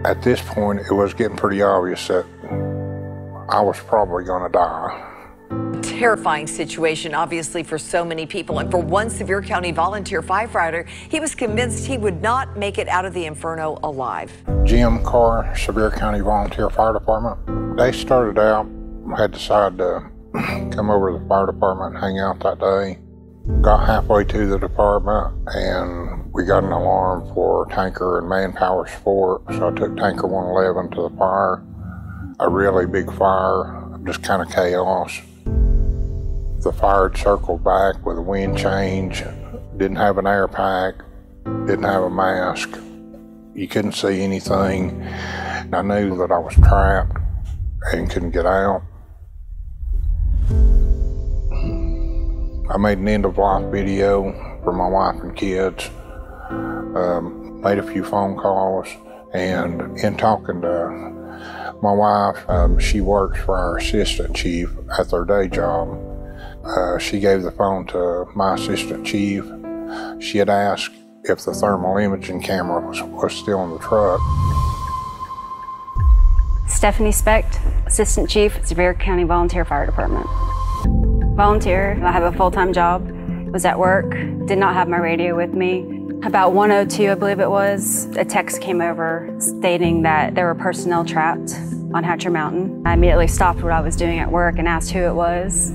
At this point, it was getting pretty obvious that I was probably going to die. Terrifying situation, obviously, for so many people. And for one Sevier County volunteer firefighter, he was convinced he would not make it out of the inferno alive. Jim Carr, Sevier County Volunteer Fire Department. They started out, had decided to come over to the fire department and hang out that day. Got halfway to the department and we got an alarm for tanker and manpower support. So I took tanker 111 to the fire. A really big fire, just kind of chaos. The fire had circled back with a wind change, didn't have an air pack, didn't have a mask. You couldn't see anything. And I knew that I was trapped and couldn't get out. I made an end-of-life video for my wife and kids, made a few phone calls, and in talking to my wife, she works for our assistant chief at their day job. She gave the phone to my assistant chief. She had asked if the thermal imaging camera was still in the truck. Stephanie Specht, Assistant Chief, Sevier County Volunteer Fire Department. Volunteer, I have a full-time job, was at work, did not have my radio with me. About 1:02, I believe it was, a text came over stating that there were personnel trapped on Hatcher Mountain. I immediately stopped what I was doing at work and asked who it was.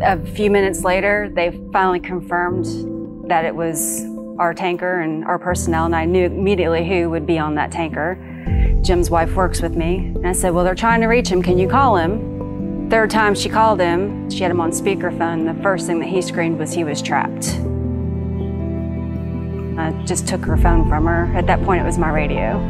A few minutes later, they finally confirmed that it was our tanker and our personnel, and I knew immediately who would be on that tanker. Jim's wife works with me, and I said, well, they're trying to reach him, can you call him? Third time she called him, she had him on speakerphone. The first thing that he screamed was he was trapped. I just took her phone from her. At that point, it was my radio.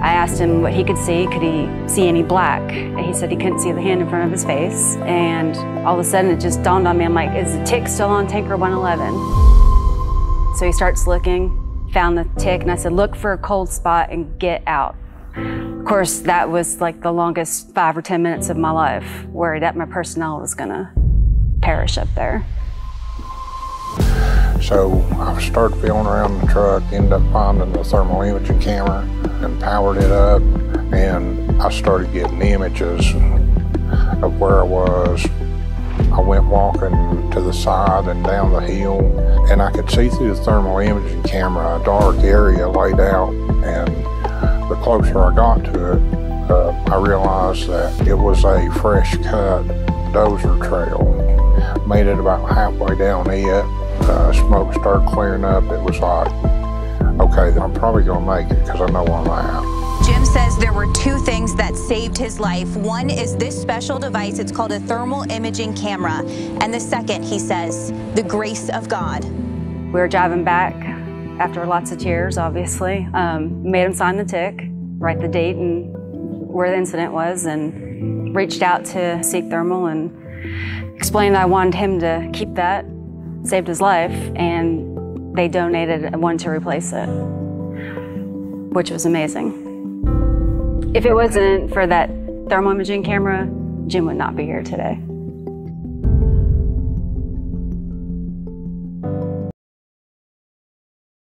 I asked him what he could see. Could he see any black? And he said he couldn't see the hand in front of his face. And all of a sudden, it just dawned on me. I'm like, is the tick still on tanker 111? So he starts looking, found the tick, and I said, look for a cold spot and get out. Of course, that was like the longest 5 or 10 minutes of my life, worried that my personnel was gonna perish up there. So I started feeling around the truck, ended up finding the thermal imaging camera and powered it up, and I started getting images of where I was. I went walking to the side and down the hill, and I could see through the thermal imaging camera a dark area laid out, and the closer I got to it, I realized that it was a fresh cut dozer trail. Made it about halfway down it, smoke started clearing up. It was like, okay, I'm probably gonna make it because I know where I'm at. Jim says there were 2 things that saved his life. One is this special device. It's called a thermal imaging camera. And the second, he says, the grace of God. We were driving back after lots of tears, obviously. Made him sign the tick, write the date and where the incident was, and reached out to Seek Thermal and explained I wanted him to keep that, saved his life, and they donated one to replace it, which was amazing. If it wasn't for that thermal imaging camera, Jim would not be here today.